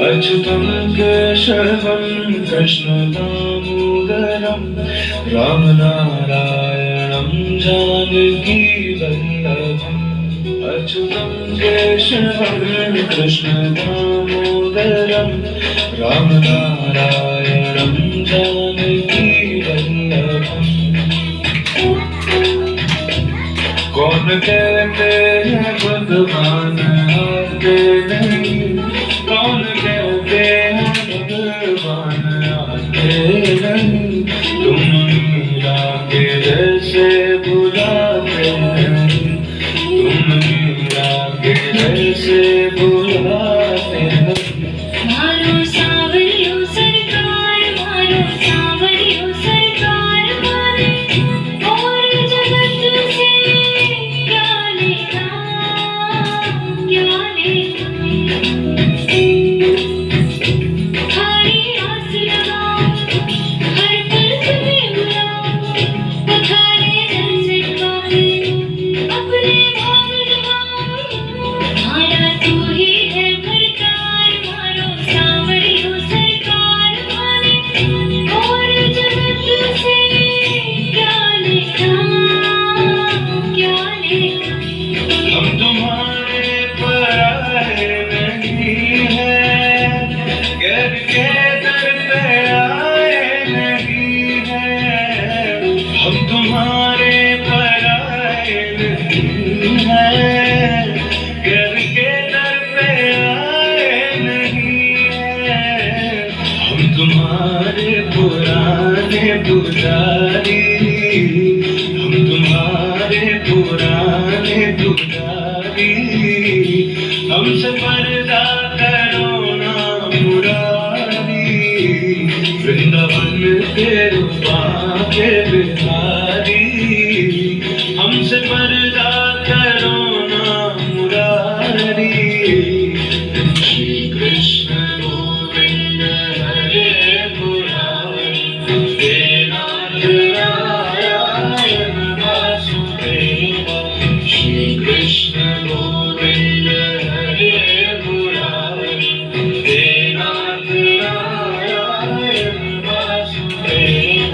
अच्युतं केशवं कृष्णदामोदरं रामनारायणं जानकीवल्लभम्। अच्युतं केशवं कृष्णदामोदरं रामनारायणं जानकीवल्लभम्। कौन कहते हैं भगवान आते नहीं, कौन कहते हैं भगवान आते नहीं। तुम मीरा के जैसे बुलाते नहीं, तुम मीरा के जैसे बुलाते नहीं। मारो सावरियो सरकार, मारो सावरियो सरकार मारे, और जगत से क्या लेना, क्या लेना। हरी आस लगाओ, हर पल तुम्हें बुलाओ, पधारे जन सरकार, अपने भाग लगाओ। मारा तू ही है भरतार, मारो सावरियो सरकार मारे, और जगत से क्या लेना, क्या लेना। हम तुम्हारे पराए नहीं हैं, गैर के दर पे आए नहीं हैं। हम तुम्हारे पराए नहीं हैं, गैर के दर पे आए नहीं हैं। हम तुम्हारे पुराने पुजारी, हम तुम्हारे पुराने पुजारी। हमसे पर्दा करो ना मुरारी, वृंदावन के रूपा के बिहारी। हमसे पर्दा करो ना मुरारी। श्री कृष्ण गोविंद हरे मुरारी, हे नाथ नारायण वासुदेव। श्री कृष्ण गोविंद हरे मुरारी, हे नाथ नारायण वासुदेव।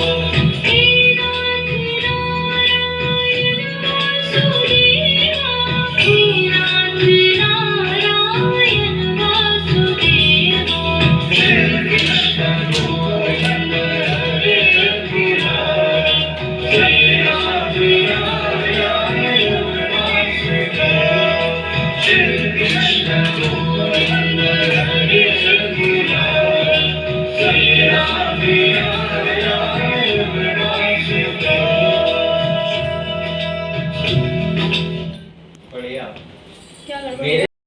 हे नाथ नारायण वासुदेवा, हे नाथ नारायण वासुदेवा। श्री कृष्ण गोविंद हरे मुरारी, हे नाथ नारायण वासुदेव। श्री कृष्ण गोविंद हरे मुरारी, हे नाथ नारायण वासुदेव। बढ़िया। क्या कर मेरे